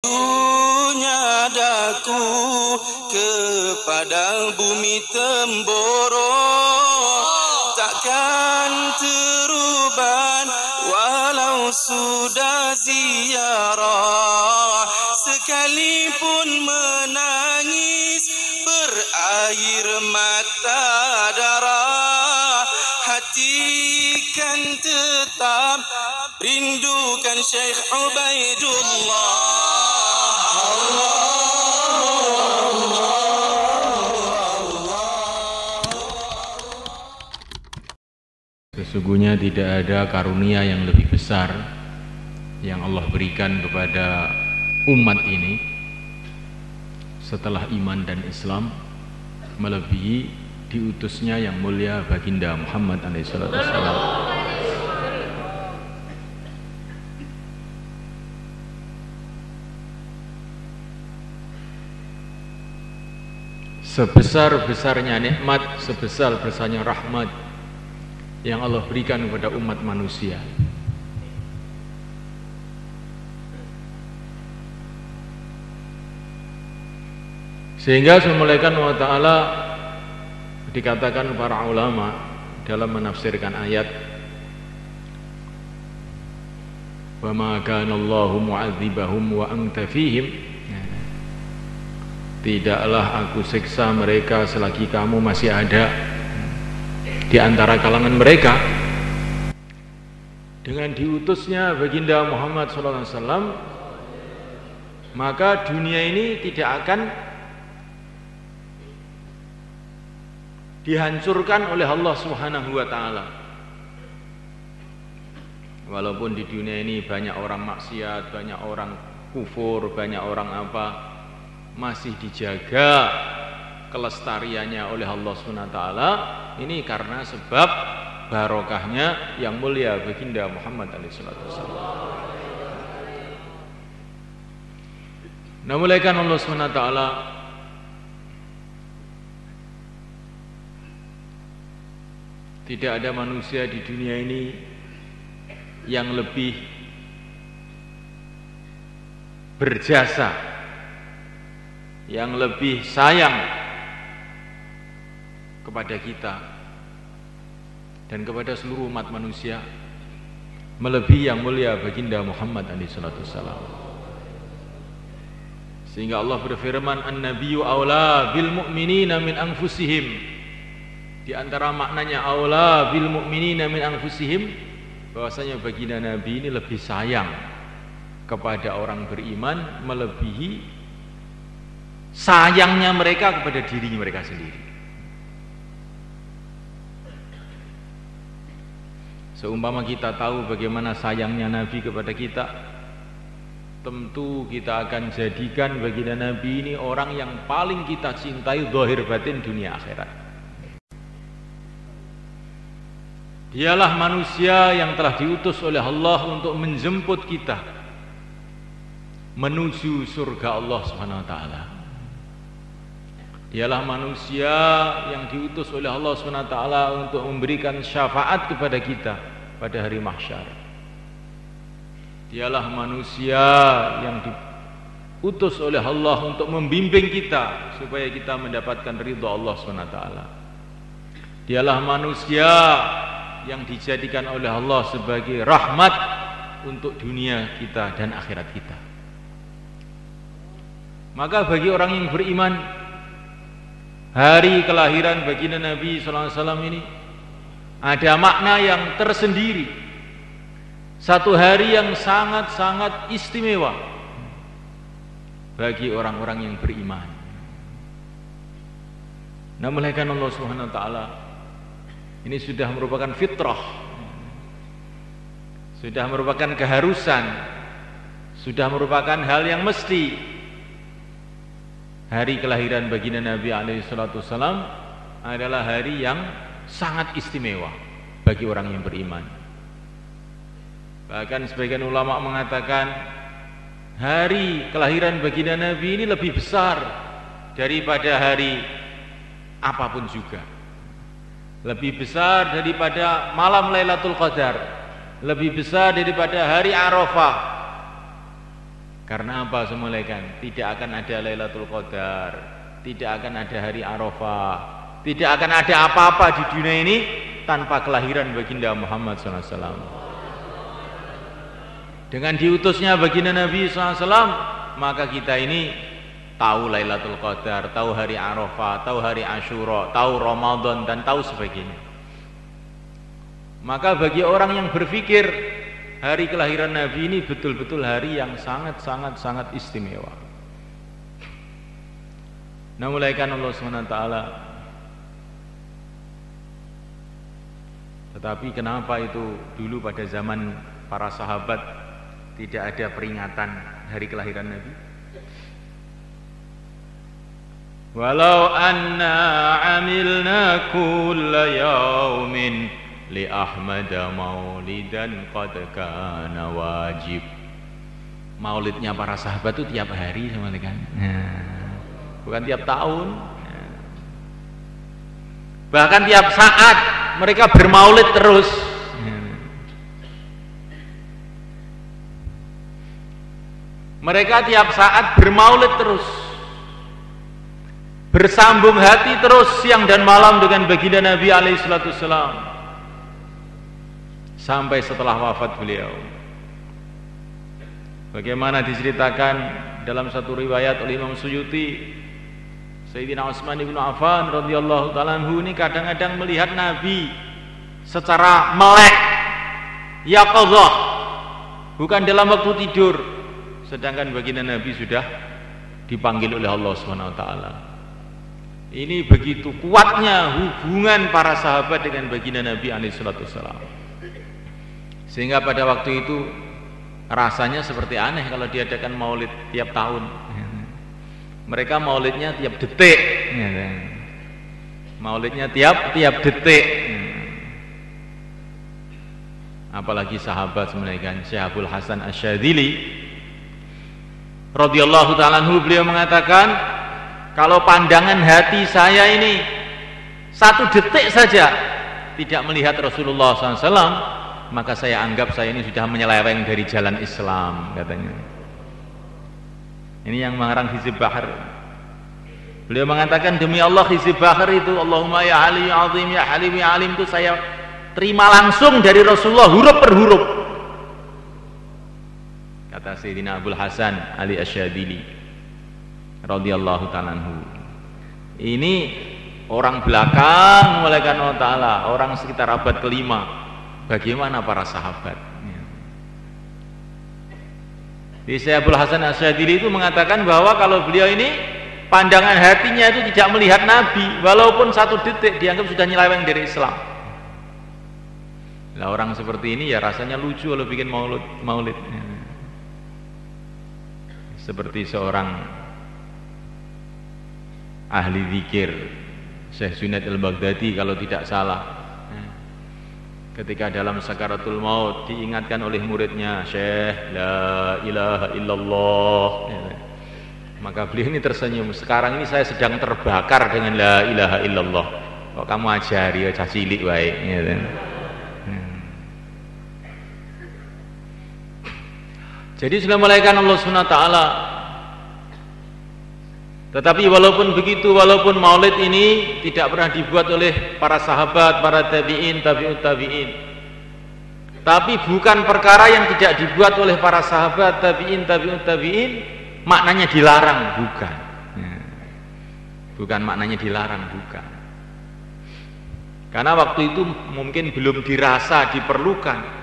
Dunia daku kepada bumi Temboro, takkan teruban walau sudah ziarah, sekalipun menangis berair mata darah, hati kan tetap rindukan Syekh Ubaidullah. Sesungguhnya tidak ada karunia yang lebih besar yang Allah berikan kepada umat ini setelah iman dan Islam, melebihi diutusnya yang mulia baginda Muhammad SAW. Sebesar-besarnya nikmat, sebesar-besarnya rahmat yang Allah berikan kepada umat manusia, sehingga semulaikan wa ta'ala dikatakan para ulama dalam menafsirkan ayat, wa ma kana Allahu mu'adzibahum wa anta fihim, tidaklah aku siksa mereka selagi kamu masih ada di antara kalangan mereka. Dengan diutusnya baginda Muhammad SAW, maka dunia ini tidak akan dihancurkan oleh Allah Subhanahu wa ta'ala. Walaupun di dunia ini banyak orang maksiat, banyak orang kufur, banyak orang apa, masih dijaga kelestariannya oleh Allah Subhanahu wa ta'ala. Ini karena sebab barokahnya yang mulia baginda Muhammad SAW. Nah, mulaikan Allah Subhanahu wa ta'ala tidak ada manusia di dunia ini yang lebih berjasa, yang lebih sayang kepada kita dan kepada seluruh umat manusia, melebihi yang mulia baginda Muhammad SAW. Sehingga Allah berfirman, an-nabiyyu aula bil mu'minina min anfusihim. Di antara maknanya aula bil mu'minina min anfusihim, bahwasanya baginda Nabi ini lebih sayang kepada orang beriman melebihi sayangnya mereka kepada diri mereka sendiri. Seumpama kita tahu bagaimana sayangnya Nabi kepada kita, tentu kita akan jadikan baginda Nabi ini orang yang paling kita cintai zahir batin dunia akhirat. Dialah manusia yang telah diutus oleh Allah untuk menjemput kita menuju surga Allah Subhanahu wa ta'ala. Dialah manusia yang diutus oleh Allah SWT untuk memberikan syafaat kepada kita pada hari mahsyar. Dialah manusia yang diutus oleh Allah untuk membimbing kita supaya kita mendapatkan ridha Allah SWT. Dialah manusia yang dijadikan oleh Allah sebagai rahmat untuk dunia kita dan akhirat kita. Maka bagi orang yang beriman, hari kelahiran baginda Nabi SAW ini ada makna yang tersendiri, satu hari yang sangat-sangat istimewa bagi orang-orang yang beriman. Nah, melainkan Allah Subhanahu wa ta'ala ini sudah merupakan fitrah, sudah merupakan keharusan, sudah merupakan hal yang mesti. Hari kelahiran baginda Nabi SAW adalah hari yang sangat istimewa bagi orang yang beriman. Bahkan sebagian ulama mengatakan hari kelahiran baginda Nabi ini lebih besar daripada hari apapun juga. Lebih besar daripada malam Lailatul Qadar, lebih besar daripada hari Arafah. Karena apa semulaikan? Tidak akan ada Lailatul Qadar, tidak akan ada hari Arafah, tidak akan ada apa-apa di dunia ini tanpa kelahiran baginda Muhammad SAW. Dengan diutusnya baginda Nabi SAW, maka kita ini tahu Lailatul Qadar, tahu hari Arafah, tahu hari Asyura, tahu Ramadan, dan tahu sebagainya. Maka bagi orang yang berpikir hari kelahiran Nabi ini betul-betul hari yang sangat istimewa. Nah, mulaikan Allah SWT. Tetapi kenapa itu dulu pada zaman para sahabat tidak ada peringatan hari kelahiran Nabi? Walau anna amilna kulla yaumin li Ahmad maulidan qad kana wajib. Maulidnya para sahabat itu tiap hari sama kan? Bukan tiap tahun. Bahkan tiap saat mereka bermaulid terus. Mereka tiap saat bermaulid terus. Bersambung hati terus siang dan malam dengan baginda Nabi alaihi salatu wassalam. Sampai setelah wafat beliau. Bagaimana diceritakan dalam satu riwayat oleh Imam Suyuti, Sayyidina Utsman bin Affan radhiyallahu ta'ala anhu ini kadang-kadang melihat Nabi secara melek, yaqadhah, bukan dalam waktu tidur, sedangkan baginda Nabi sudah dipanggil oleh Allah Subhanahu wa taala. Ini begitu kuatnya hubungan para sahabat dengan baginda Nabi alaihi salatu wassalam. Sehingga pada waktu itu rasanya seperti aneh kalau diadakan maulid tiap tahun. Mereka maulidnya tiap detik. Maulidnya tiap detik. Apalagi sahabat sebenarnya Syekh Abdul Hasan Asy-Syadzili radhiyallahu ta'ala anhu, beliau mengatakan, kalau pandangan hati saya ini 1 detik saja tidak melihat Rasulullah SAW, maka saya anggap saya ini sudah menyeleweng dari jalan Islam, katanya. Ini yang mengarang Hizib Bahar. Beliau mengatakan, demi Allah Hizib Bahar itu, Allahumma ya Ali ya Azim ya Halim ya Alim, itu saya terima langsung dari Rasulullah huruf per huruf, kata Sayyidina Abdul Hasan Ali Asy-Syadzili radhiyallahu ta'ala anhu. Ini orang belakang mulaikan Allah Ta'ala, orang sekitar abad ke-5. Bagaimana para sahabat? Di Syekh Abdul Hasan Asy-Syadzili itu mengatakan bahwa kalau beliau ini pandangan hatinya itu tidak melihat Nabi, walaupun 1 detik dianggap sudah nyeleweng dari Islam. Nah, orang seperti ini ya rasanya lucu kalau bikin maulid. Seperti seorang ahli zikir, Syekh Junaid al-Baghdadi kalau tidak salah, ketika dalam sakaratul maut diingatkan oleh muridnya, Syekh, la ilaha illallah, maka beliau ini tersenyum, sekarang ini saya sedang terbakar dengan la ilaha illallah, kok kamu ajari ya cilik wae, gitu. Jadi sudah mulaikan Allah Subhanahu wa taala. Tetapi walaupun begitu, walaupun maulid ini tidak pernah dibuat oleh para sahabat, para tabi'in, tabi'ut tabi'in, tapi bukan perkara yang tidak dibuat oleh para sahabat, tabi'in, tabi'ut tabi'in maknanya dilarang, bukan. Bukan maknanya dilarang, bukan. Karena waktu itu mungkin belum dirasa diperlukan.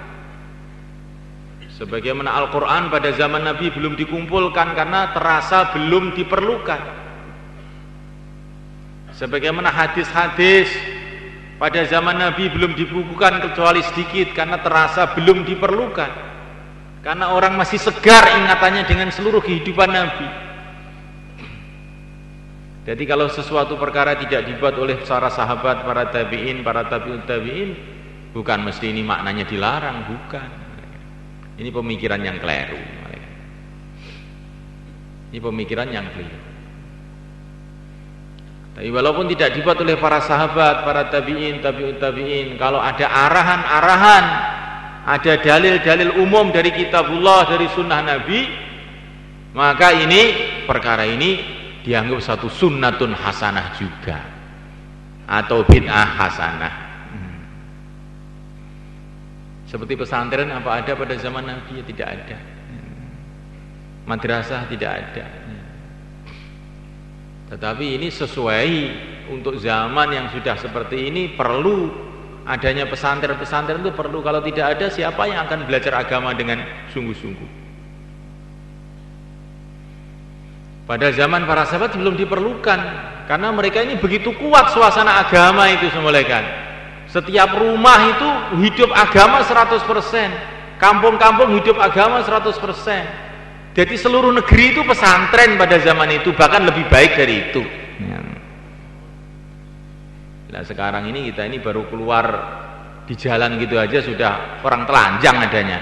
Sebagaimana Al-Quran pada zaman Nabi belum dikumpulkan karena terasa belum diperlukan. Sebagaimana hadis-hadis pada zaman Nabi belum dibukukan kecuali sedikit karena terasa belum diperlukan. Karena orang masih segar ingatannya dengan seluruh kehidupan Nabi. Jadi kalau sesuatu perkara tidak dibuat oleh para sahabat, para tabi'in, para tabi'ut tabi'in, bukan mesti ini maknanya dilarang, bukan. Ini pemikiran yang keliru. Ini pemikiran yang keliru. Tapi walaupun tidak dibuat oleh para sahabat, para tabi'in, tabi'ut tabi'in, kalau ada arahan-arahan, ada dalil-dalil umum dari kitabullah, dari sunnah Nabi, Maka ini perkara ini dianggap satu sunnatun hasanah juga atau bid'ah hasanah. Seperti pesantren apa ada pada zaman Nabi? Ya, tidak ada. Madrasah tidak ada. Tetapi ini sesuai untuk zaman yang sudah seperti ini, perlu adanya pesantren-pesantren itu perlu. Kalau tidak ada, siapa yang akan belajar agama dengan sungguh-sungguh? Pada zaman para sahabat belum diperlukan, karena mereka ini begitu kuat suasana agama itu semulaikan. Setiap rumah itu hidup agama 100%, kampung-kampung hidup agama 100%. Jadi seluruh negeri itu pesantren pada zaman itu, bahkan lebih baik dari itu. Nah sekarang ini kita ini baru keluar di jalan gitu aja sudah orang telanjang adanya.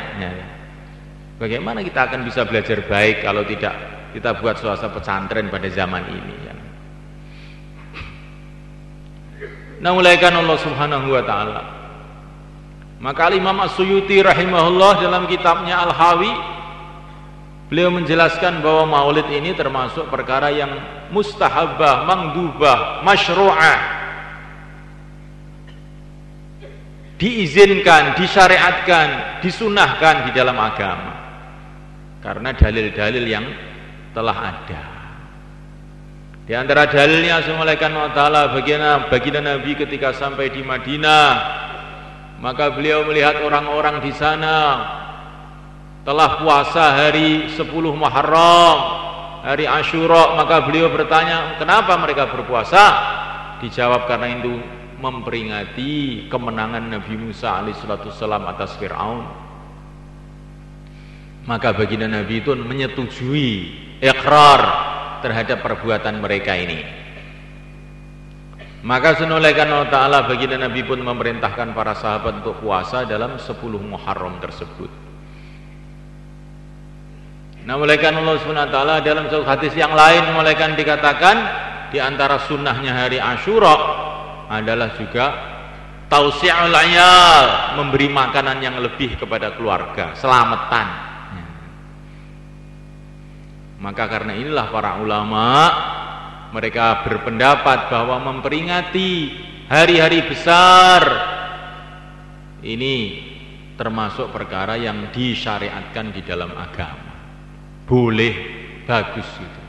Bagaimana kita akan bisa belajar baik kalau tidak kita buat suasana pesantren pada zaman ini? Nah, mulaikan Allah Subhanahu wa taala. Maka Imam As-Suyuti rahimahullah dalam kitabnya Al-Hawi, beliau menjelaskan bahwa maulid ini termasuk perkara yang mustahabbah, mangdubah, masyru'ah, diizinkan, disyariatkan, disunahkan di dalam agama karena dalil-dalil yang telah ada. Di antara dalilnya semulaikan Allah Ta'ala baginda Nabi ketika sampai di Madinah, maka beliau melihat orang-orang di sana telah puasa hari 10 Muharram, hari Asyura, maka beliau bertanya, kenapa mereka berpuasa? Dijawab, karena itu memperingati kemenangan Nabi Musa alaihissalam atas Fir'aun. Maka baginda Nabi itu menyetujui, ikrar terhadap perbuatan mereka ini. Maka senolaikan Allah Ta'ala baginda Nabi pun memerintahkan para sahabat untuk puasa dalam 10 Muharram tersebut. Nah, mulaikan Allah SWT dalam satu hadis yang lain, mulaikan dikatakan di antara sunnahnya hari Asyura adalah juga tausi'ul ayal, memberi makanan yang lebih kepada keluarga, selamatan. Maka karena inilah para ulama mereka berpendapat bahwa memperingati hari-hari besar ini termasuk perkara yang disyariatkan di dalam agama. Boleh, bagus gitu.